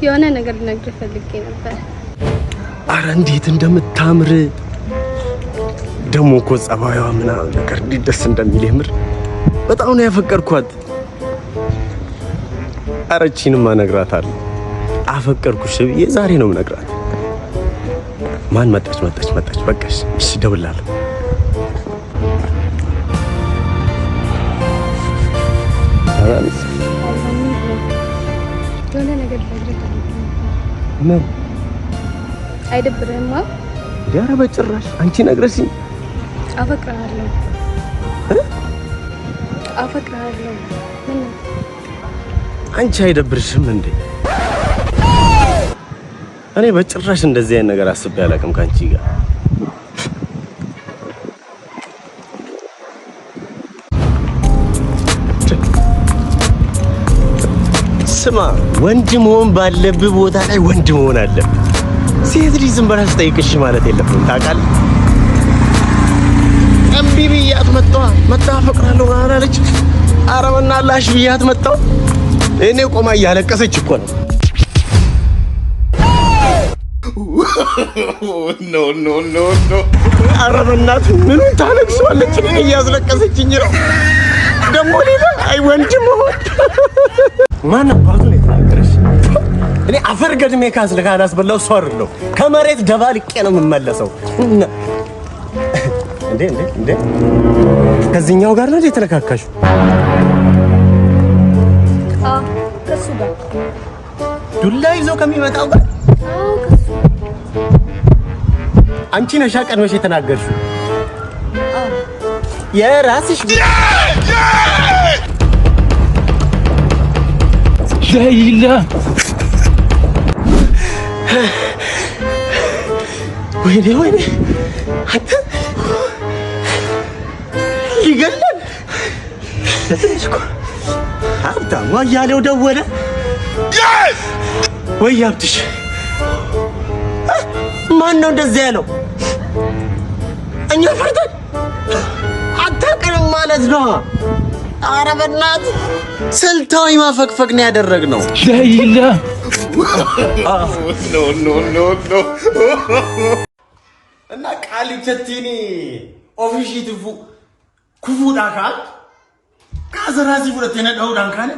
የሆነ ነገር ልነግርህ ፈልጌ ነበር። አረ እንዴት እንደምታምር ደሞ እኮ ጸባዩዋ ምናምን ነገር እንዴት ደስ እንደሚል የምር በጣም ነው ያፈቀርኳት። አረቺንማ እነግራታለሁ አፈቀርኩሽ ብዬ ዛሬ ነው የምነግራት። ማን መጣች? በቃሽ እሺ ደውላለሁ። አራንስ የሆነ ነገር ልነግርህ ፈልጌ ነበር። ምን አይደብርህም? ኧረ በጭራሽ አንቺ ነግረሽኝ። አፈቅርሃለሁ። ምን አንቺ አይደብርሽም እንዴ? እኔ በጭራሽ እንደዚህ አይነት ነገር አስቤ አላውቅም ካንቺ ጋር። ስማ ወንድ መሆን ባለብህ ቦታ ላይ ወንድ መሆን አለብህ። ሴት ልጅ ዝም ብላ ትጠይቅሽ ማለት የለብህም ታውቃለህ። እምቢ ብያት መጣ አፈቅራለሁ አላለች። ኧረ በእናትሽ ብያት መጣሁ። እኔ ቆማ እያለቀሰች እኮ ነው። ኖ ኧረ በእናትህ ምኑን ታለቅሰዋለች? እኔን እያስለቀሰችኝ ነው ደግሞ ሌላ። አይ ወንድ መሆን ማን አባቱ ነው የተናገረሽ? እኔ አፈር ገድሜ ካላስበላው ሰው አይደለሁ። ከመሬት ደባልቄ ነው የምመለሰው። እንዴ ከዚህኛው ጋር ነው የተለካካሽው? ከሱ ጋር ዱላ ይዞ ከሚመጣው ጋር? ከሱ አንቺ ነሽ ቀድመሽ የተናገርሽው። የራስሽ ላይላ ወይኔ አንተ ይገላል። ለትንሽኮ ሀብታሙ አያሌው ደወለ ወይ ሀብትሽ? ማን ነው እንደዚህ ያለው? እኛ ፈርተን አታውቅንም ማለት ነው። ኧረ በእናትህ ስልታዊ ማፈግፈግ ነው ያደረግነው። ላይላ ኖ እና ቃሊቸቲኒ ኦፊሺቲፉ ኩፉዳ ካል ካዘራዚ ሁለት የነዳውዳን ካለ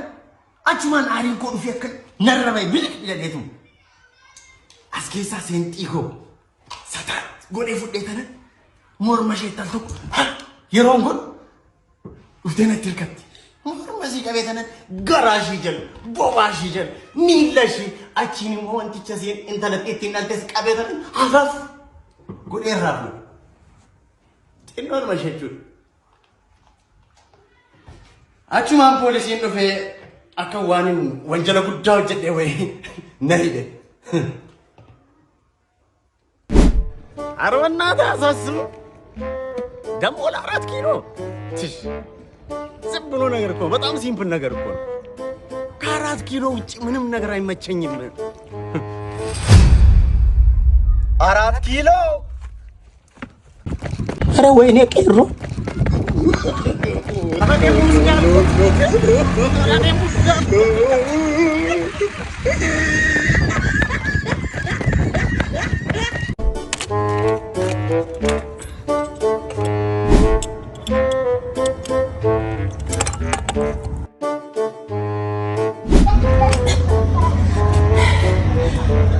አችማን አሪን ኮዱ ፈከል ነረበይ ብልቅ ለጌቱ አስኬሳ ሴንቲጎ ሰታ ጎኔ ፉዴተነ ሞርመሸታል ተኩ የሮንጎን ውደነት ይርከት ሞርመዚ ቀቤተነ ገራሽ ይጀል ቦባሽ ይጀል ሚለሽ አቺኒ ሞንቲቸ ሴን እንተለጤት እናንተስ ቀቤተነ አፋፍ ጎኔ ራፉ ጤኖን መሸቹ አቹማን ፖሊስ ይንፈ አከዋንን ወንጀለ ጉዳው ጀዴ ወይ ነሪደ አረወናታ አሳስቡ ደሞ ለ4 ኪሎ ትሽ ዝም ብሎ ነገር እኮ በጣም ሲምፕል ነገር እኮ ነው። ከ4 ኪሎ ውጪ ምንም ነገር አይመቸኝም። 4 ኪሎ አረ ወይኔ ቀይሮ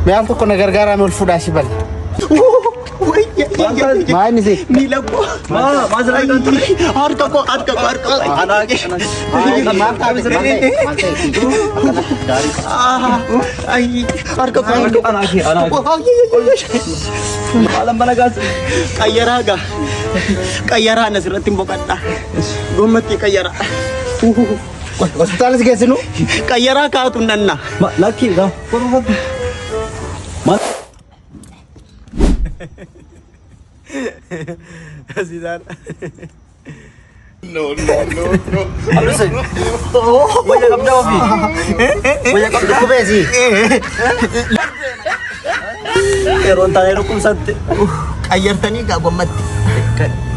ቢያንተ እኮ ነገር ጋር ነው ልፉዳሽ ይበል ማን እዚህ ሚለቆ ማዝራይቱ አርቀቆ አናቂ ማንታ ብዝረኔ አይ አርቀቆ አናቂ አለም በነጋስ ቀየራ ነስረት ቦቀጣ ጎመት ቀየራ ሆስፒታል ዝገስኑ ቀየራ ካቱነና ላኪ ጋር ቆሮፈት así da no hablo sih voy a cambiar hobi voy a cambiar hobi sih eron tanero kum sante ayartani ga gomat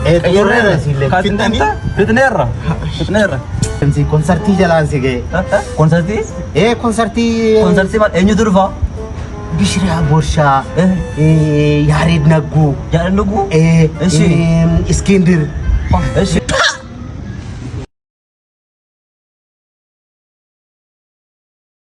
ayartani sih fitnera انسي كونسرتي جلان سيجي كونسرتي كونسرتي مال انيو درفا بشري بورشا ياريد نغو يا نغو اسكندر